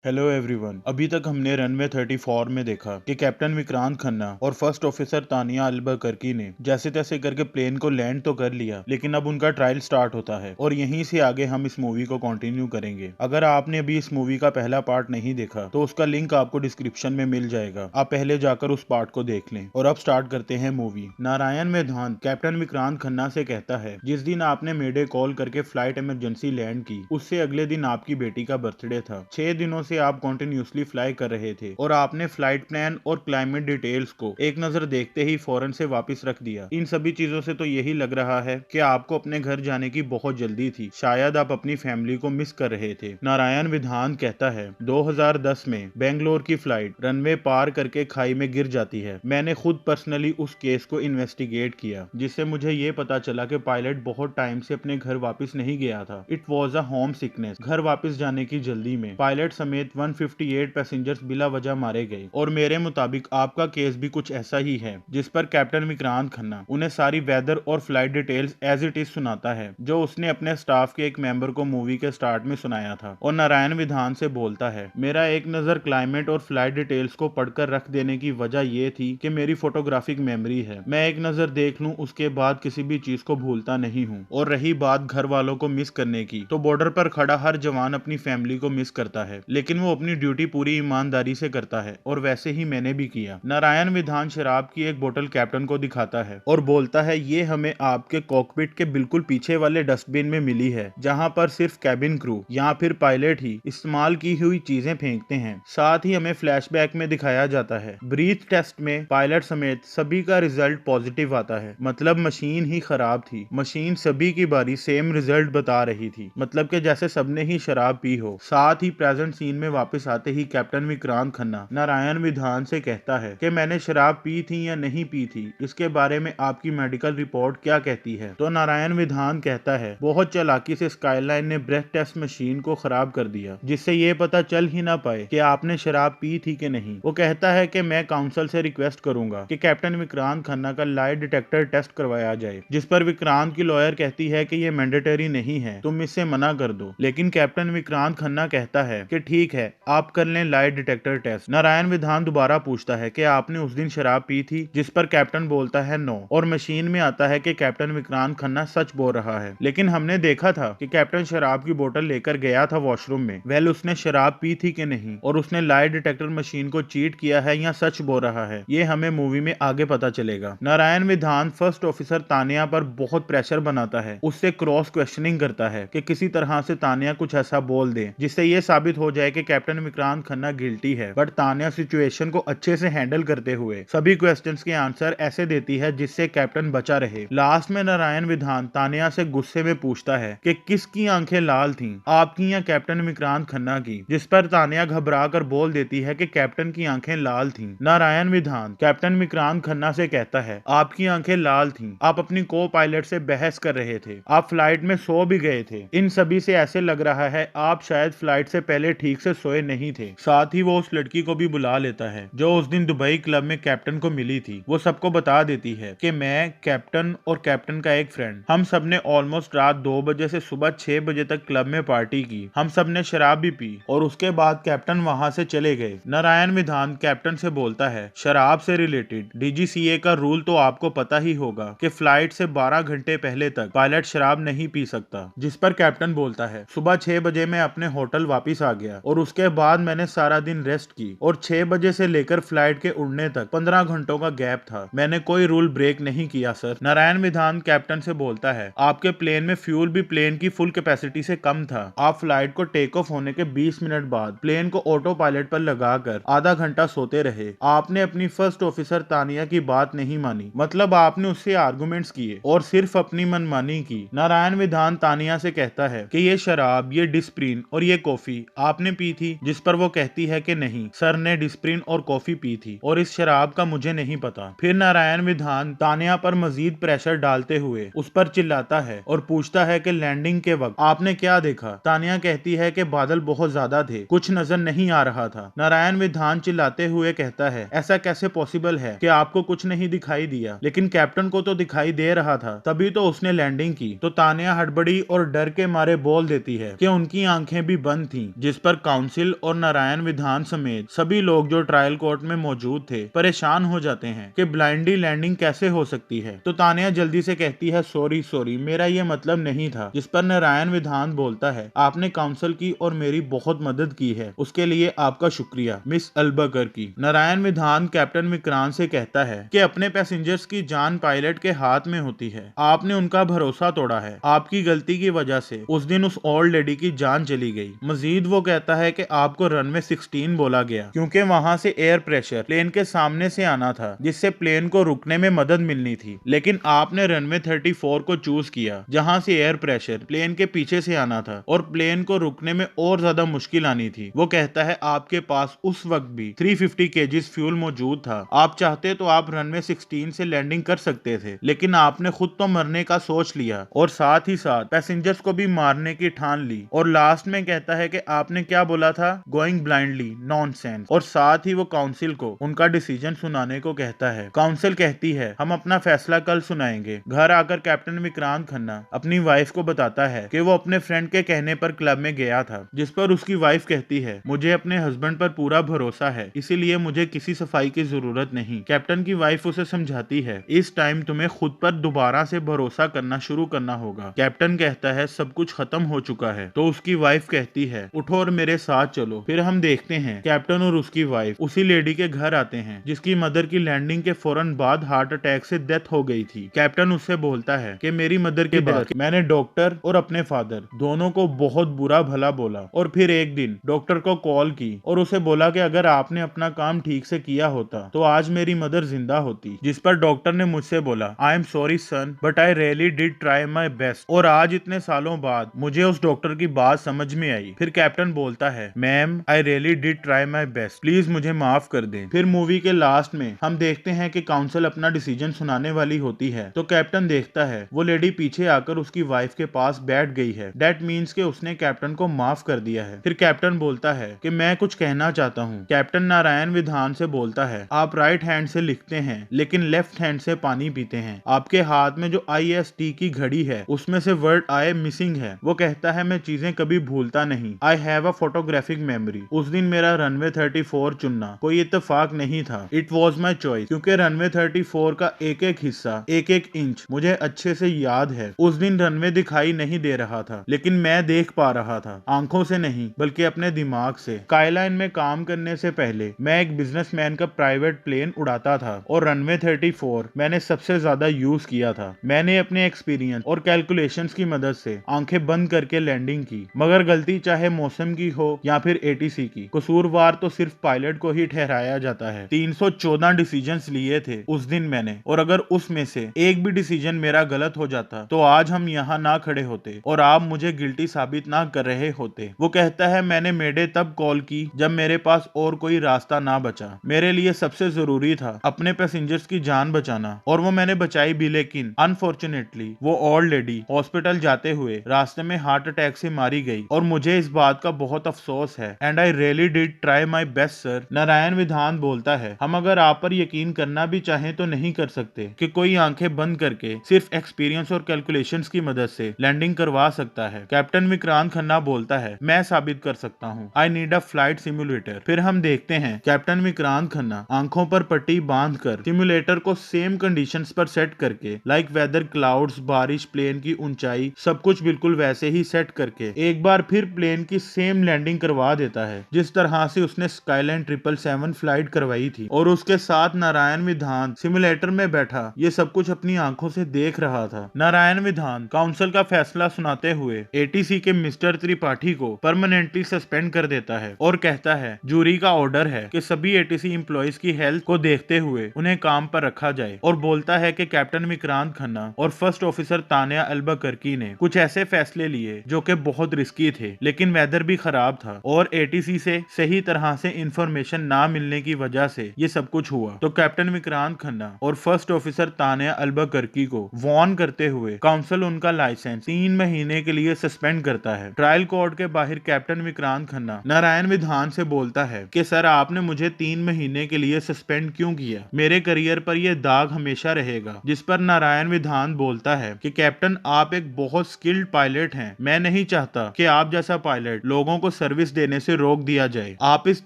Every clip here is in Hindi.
Hello everyone. अभी तक हमने रनवे 34 में देखा कि कैप्टन विक्रांत खन्ना और फर्स्ट ऑफिसर तानिया अलबकरकी ने जैसे तैसे करके प्लेन को लैंड तो कर लिया, लेकिन अब उनका ट्रायल स्टार्ट होता है और यहीं से आगे हम इस मूवी को कंटिन्यू करेंगे। अगर आपने अभी इस मूवी का पहला पार्ट नहीं देखा तो उसका लिंक आपको डिस्क्रिप्शन में मिल जाएगा, आप पहले जाकर उस पार्ट को देख लें। और अब स्टार्ट करते हैं मूवी। नारायण मेधान कैप्टन विक्रांत खन्ना से कहता है, जिस दिन आपने मेडे कॉल करके फ्लाइट इमरजेंसी लैंड की, उससे अगले दिन आपकी बेटी का बर्थडे था। 6 दिनों से आप कॉन्टिन्यूसली फ्लाई कर रहे थे और आपने फ्लाइट प्लान और क्लाइमेट डिटेल्स को एक नजर देखते ही फौरन से वापस रख दिया। इन सभी चीजों से तो यही लग रहा है कि आपको अपने घर जाने की बहुत जल्दी थी, शायद आप अपनी फैमिली को मिस कर रहे थे। नारायण विधान कहता है, 2010 में बेंगलोर की फ्लाइट रनवे पार करके खाई में गिर जाती है। मैंने खुद पर्सनली उस केस को इन्वेस्टिगेट किया, जिससे मुझे ये पता चला कि पायलट बहुत टाइम से अपने घर वापस नहीं गया था। It was a home sickness. घर वापस जाने की जल्दी में पायलट समेत 158 पैसेंजर्स बिला वजह मारे गए। और मेरे मुताबिक आपका केस भी कुछ ऐसा ही है, जिस पर कैप्टन विक्रांत खन्ना उन्हें सारी वेदर और flight details as it is सुनाता है, जो उसने अपने स्टाफ के एक मेंबर को मूवी के स्टार्ट में सुनाया था। और नारायण विधान से बोलता है, मेरा एक नजर क्लाइमेट और फ्लाइट डिटेल्स को पढ़कर रख देने की वजह यह थी कि मेरी फोटोग्राफिक मेमोरी है, मैं एक नजर देख लूं उसके बाद किसी भी चीज को भूलता नहीं हूं। और रही बात घर वालों को मिस करने की, तो बॉर्डर पर खड़ा हर जवान अपनी फैमिली को मिस करता है, लेकिन वो अपनी ड्यूटी पूरी ईमानदारी से करता है, और वैसे ही मैंने भी किया। नारायण विधान शराब की एक बोतल कैप्टन को दिखाता है और बोलता है, ये हमें आपके कॉकपिट के बिल्कुल पीछे वाले डस्टबिन में मिली है, जहां पर सिर्फ कैबिन क्रू या फिर पायलट ही इस्तेमाल की हुई चीजें फेंकते हैं। साथ ही हमें फ्लैशबैक में दिखाया जाता है, ब्रीथ टेस्ट में पायलट समेत सभी का रिजल्ट पॉजिटिव आता है, मतलब मशीन ही खराब थी। मशीन सभी की बारी सेम रिजल्ट बता रही थी, मतलब कि जैसे सबने ही शराब पी हो। साथ ही प्रेजेंट सीन में वापस आते ही कैप्टन विक्रांत खन्ना नारायण विधान से कहता है कि मैंने शराब पी थी या नहीं पी थी, इसके बारे में आपकी मेडिकल रिपोर्ट क्या कहती है। तो नारायण विधान कहता है, बहुत चालाकी से स्काईलाइन ने ब्रेथ टेस्ट मशीन को खराब कर दिया, जिससे ये पता चल ही ना पाए कि आपने शराब पी थी कि नहीं। वो कहता है कि मैं काउंसिल से रिक्वेस्ट करूंगा कि कैप्टन विक्रांत खन्ना का लाई डिटेक्टर टेस्ट करवाया जाए, जिस पर विक्रांत की लॉयर कहती है कि ये मैंडेटरी नहीं है, तुम इससे मना कर दो। लेकिन कैप्टन विक्रांत खन्ना कहता है कि ठीक है, आप कर लें लाई डिटेक्टर टेस्ट। नारायण विधान दोबारा पूछता है कि आपने उस दिन शराब पी थी, जिस पर कैप्टन बोलता है नो, और मशीन में आता है कि कैप्टन विक्रांत खन्ना सच बोल रहा है, लेकिन हमने देखा था कि कैप्टन शराब की बोतल लेकर गया था वॉशरूम में। वेल, उसने शराब पी थी कि नहीं, और उसने लाई डिटेक्टर मशीन को चीट किया है या सच बोल रहा है, ये हमें मूवी में आगे पता चलेगा। नारायण विधान फर्स्ट ऑफिसर तानिया पर बहुत प्रेशर बनाता है, उससे क्रॉस क्वेश्चनिंग करता है कि किसी तरह से तानिया कुछ ऐसा बोल दे जिससे ये साबित हो जाए कि कैप्टन विक्रांत खन्ना गिल्टी है। बट तानिया सिचुएशन को अच्छे से हैंडल करते हुए सभी क्वेश्चंस के आंसर ऐसे देती है जिससे कैप्टन बचा रहे। लास्ट में नारायण विधान तानिया से गुस्से में पूछता है कि किसकी आंखें लाल थीं, आपकी या कैप्टन विक्रांत खन्ना की, जिस पर तानिया घबरा कर बोल देती है कि कैप्टन की आंखें लाल थीं। नारायण विधान कैप्टन विक्रांत खन्ना से कहता है, आपकी आंखें लाल थीं, आप अपनी को पायलट से बहस कर रहे थे, आप फ्लाइट में सो भी गए थे। इन सभी से ऐसे लग रहा है आप शायद फ्लाइट से पहले ठीक से सोए नहीं थे। साथ ही वो उस लड़की को भी बुला लेता है जो उस दिन दुबई क्लब में कैप्टन को मिली थी। वो सबको बता देती है कि मैं, कैप्टन और कैप्टन का एक फ्रेंड, हम सब ने ऑलमोस्ट रात 2 बजे से सुबह 6 बजे तक क्लब में पार्टी की। हम सब ने शराब भी पी और उसके बाद कैप्टन वहां से चले गए। नारायण विधान कैप्टन से बोलता है, शराब से रिलेटेड डीजीसीए का रूल तो आपको पता ही होगा कि फ्लाइट से 12 घंटे पहले तक पायलट शराब नहीं पी सकता। जिस पर कैप्टन बोलता है, सुबह 6 बजे मैं अपने होटल वापस आ गया और उसके बाद मैंने सारा दिन रेस्ट की, और 6 बजे से लेकर फ्लाइट के उड़ने तक 15 घंटों का गैप था। मैंने कोई रूल ब्रेक नहीं किया सर। नारायण विधान कैप्टन से बोलता है, आपके प्लेन में फ्यूल भी प्लेन की फुल कैपेसिटी से कम था। आप फ्लाइट को टेक ऑफ होने के 20 मिनट बाद प्लेन को ऑटो पायलट पर लगाकर आधा घंटा सोते रहे। आपने अपनी फर्स्ट ऑफिसर तानिया की बात नहीं मानी, मतलब आपने उससे आर्गुमेंट्स किए और सिर्फ अपनी मनमानी की। नारायण विधान तानिया से कहता है कि ये शराब, ये डिस्प्रिन और ये कॉफी आपने पी थी, जिस पर वो कहती है कि नहीं सर ने डिस्प्रिन और कॉफी पी थी और इस शराब का मुझे नहीं पता। फिर नारायण विधान तानिया पर मजीद प्रेशर डालते हुए उस पर चिल्लाता है और पूछता है कि लैंडिंग के वक्त आपने क्या देखा। तानिया कहती है कि बादल बहुत ज्यादा थे, कुछ नजर नहीं आ रहा था। नारायण विधान चिल्लाते हुए कहता है, ऐसा कैसे पॉसिबल है कि आपको कुछ नहीं दिखाई दिया, लेकिन कैप्टन को तो दिखाई दे रहा था, तभी तो उसने लैंडिंग की। तो तानिया हड़बड़ी और डर के मारे बोल देती है कि उनकी आंखें भी बंद थीं, जिस पर काउंसिल और नारायण विधान समेत सभी लोग जो ट्रायल कोर्ट में मौजूद थे परेशान हो जाते हैं कि ब्लाइंडली लैंडिंग कैसे हो सकती है। तो तानिया जल्दी से कहती है सॉरी सॉरी, मेरा ये मतलब नहीं था। जिस पर नारायण विधान बोलता है आपने काउंसिल की और मेरी बहुत मदद की है, उसके लिए आपका शुक्रिया मिस अल्बुकर्क। नारायण विधान कैप्टन विक्रांत से कहता है कि अपने पैसेंजर्स की जान पायलट के हाथ में होती है, आपने उनका भरोसा तोड़ा है, आपकी गलती की वजह से उस दिन उस ओल्ड लेडी की जान चली गई। मजीद वो कहता है कि आपको रनवे 16 बोला गया क्योंकि वहां से एयर प्रेशर प्लेन के सामने से आना था जिससे प्लेन को रुकने में मदद मिलनी थी, लेकिन आपने रनवे 34 को चूज किया जहां से एयर प्रेशर प्लेन के पीछे से आना था और प्लेन को रुकने में और ज्यादा मुश्किल आनी थी। वो कहता है आपके पास उस वक्त भी 350 केजीज फ्यूल मौजूद था, आप चाहते तो आप रनवे 16 से लैंडिंग कर सकते थे, लेकिन आपने खुद तो मरने का सोच लिया और साथ ही साथ पैसेंजर्स को भी मारने की ठान ली। और लास्ट में कहता है कि आपने क्या बोला था, गोइंग ब्लाइंडली, नॉनसेंस। और साथ ही वो काउंसिल को उनका डिसीजन सुनाने को कहता है। काउंसिल कहती है हम अपना फैसला कल सुनाएंगे। घर आकर कैप्टन विक्रांत खन्ना अपनी वाइफ को बताता है कि वो अपने फ्रेंड के कहने पर क्लब में गया था, जिस पर उसकी वाइफ कहती है मुझे अपने हस्बैंड पर पूरा भरोसा है, इसीलिए मुझे किसी सफाई की जरूरत नहीं। कैप्टन की वाइफ उसे समझाती है इस टाइम तुम्हें खुद पर दोबारा से भरोसा करना शुरू करना होगा। कैप्टन कहता है सब कुछ खत्म हो चुका है। तो उसकी वाइफ कहती है उठो और मेरे साथ चलो। फिर हम देखते हैं कैप्टन और उसकी वाइफ उसी लेडी के घर आते हैं जिसकी मदर की लैंडिंग के फौरन बाद हार्ट अटैक से डेथ हो गई थी। कैप्टन उससे बोलता है कि मेरी मदर के बाद मैंने डॉक्टर और अपने फादर दोनों को बहुत बुरा भला बोला और फिर एक दिन डॉक्टर को कॉल की और उसे बोला कि अगर आपने अपना काम ठीक से किया होता तो आज मेरी मदर जिंदा होती। जिस पर डॉक्टर ने मुझसे बोला I am sorry son but I really did try my best. और आज इतने सालों बाद मुझे उस डॉक्टर की बात समझ में आई। फिर कैप्टन बोलता है ma'am I really did try my best, please मुझे माफ कर दें। फिर मूवी के लास्ट में हम देखते हैं कि काउंसिल अपना डिसीजन सुनाने वाली होती है तो कैप्टन देखता है वो लेडी पीछे आकर उसकी वाइफ के पास बैठ गई है। दैट मीन्स कि उसने कैप्टन को माफ कर दिया है। फिर कैप्टन बोलता है कि मैं कुछ कहना चाहता हूँ। कैप्टन नारायण विधान से बोलता है आप राइट हैंड से लिखते हैं लेकिन लेफ्ट हैंड से पानी पीते हैं। आपके हाथ में जो IST की घड़ी है उसमें से वर्ड आई मिसिंग है। वो कहता है मैं चीजें कभी भूलता नहीं। I have a photographic memory. उस दिन मेरा रनवे 34 चुनना कोई इत्तेफाक नहीं था, इट वॉज माई चॉइस, क्योंकि रनवे 34 का एक एक हिस्सा एक एक इंच मुझे अच्छे से याद है। उस दिन रनवे दिखाई नहीं दे रहा था लेकिन मैं देख पा रहा था, आंखों से नहीं बल्कि अपने दिमाग से। स्काईलाइन में काम करने से पहले मैं एक बिजनेसमैन का प्राइवेट प्लेन उड़ाता था और रनवे 34 मैंने सबसे ज्यादा यूज किया था। मैंने अपने एक्सपीरियंस और कैलकुलेशंस की मदद से आंखें बंद करके लैंडिंग की, मगर गलती चाहे मौसम की हो या फिर ATC की, कसूरवार तो सिर्फ पायलट को ही ठहराया जाता है। 314 डिसीजंस लिए थे उस दिन मैंने, और अगर उसमें से एक भी डिसीजन मेरा गलत हो जाता तो आज हम यहाँ ना खड़े होते और आप मुझे गिल्टी साबित ना कर रहे होते। वो कहता है मैंने मेडे तब कॉल की जब मेरे पास और कोई रास्ता ना बचा। मेरे लिए सबसे जरूरी था अपने पैसेंजर्स की जान बचाना और वो मैंने बचाई भी, लेकिन अनफॉर्चुनेटली वो ओल्ड लेडी हॉस्पिटल जाते हुए रास्ते में हार्ट अटैक से मारी गई और मुझे इस बात का बहुत अफसोस है and I really did try my best sir. Narayan विधान बोलता है हम अगर आप पर यकीन करना भी चाहें तो नहीं कर सकते कि कोई आंखें बंद करके सिर्फ एक्सपीरियंस और कैलकुलेशंस की मदद से लैंडिंग करवा सकता है। कैप्टन विक्रांत खन्ना बोलता है मैं साबित कर सकता हूँ, I need a flight simulator. फिर हम देखते हैं कैप्टन विक्रांत खन्ना आंखों पर पट्टी बांधकर सिमुलेटर को सेम कंडीशंस पर सेट करके लाइक वेदर, क्लाउड्स, बारिश, प्लेन की ऊंचाई, सब कुछ बिल्कुल वैसे ही सेट करके एक बार फिर प्लेन की सेम लैंडिंग करवा देता है जिस तरह से उसने स्काईलाइन 777 फ्लाइट करवाई थी। और उसके साथ नारायण विधान सिमुलेटर में बैठा ये सब कुछ अपनी आंखों से देख रहा था। नारायण विधान काउंसिल का फैसला सुनाते हुए ATC के मिस्टर त्रिपाठी को परमानेंटली सस्पेंड कर देता है और कहता है जूरी का ऑर्डर है कि सभी ATC एम्प्लॉइज की हेल्थ को देखते हुए उन्हें काम पर रखा जाए, और बोलता है कि कैप्टन विक्रांत खन्ना और फर्स्ट ऑफिसर तानिया अल्बुकर्क ने कुछ ऐसे फैसले लिए जो कि बहुत रिस्की थे, लेकिन वेदर भी खराब था और ATC से सही तरह से इंफॉर्मेशन ना मिलने की वजह से ये सब कुछ हुआ। तो कैप्टन विक्रांत खन्ना और फर्स्ट ऑफिसर तानिया अल्बुकर्क को वार्न करते हुए काउंसिल उनका लाइसेंस 3 महीने के लिए सस्पेंड करता है। ट्रायल कोर्ट के बाहर कैप्टन विक्रांत खन्ना नारायण विधान से बोलता है कि सर आपने मुझे 3 महीने के लिए सस्पेंड क्यों किया, मेरे करियर पर यह दाग हमेशा रहेगा। जिस पर नारायण विधान बोलता है कि कैप्टन आप एक बहुत स्किल्ड पायलट हैं, मैं नहीं चाहता कि आप जैसा पायलट लोगों को सर्विस देने से रोक दिया जाए। आप इस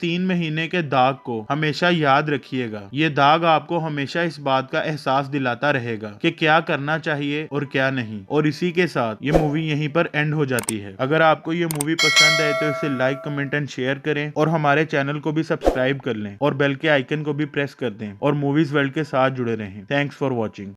3 महीने के दाग को हमेशा याद रखिएगा। ये दाग आपको हमेशा इस बात का एहसास दिलाता रहेगा कि क्या करना चाहिए और क्या नहीं। और इसी के साथ ये मूवी यहीं पर एंड हो जाती है। अगर आपको ये मूवी पसंद आए तो इसे लाइक, कमेंट एंड शेयर करें और हमारे चैनल को भी सब्सक्राइब कर लें और बेल के आइकन को भी प्रेस कर दें और मूवीज वर्ल्ड के साथ जुड़े रहें। Thanks for watching.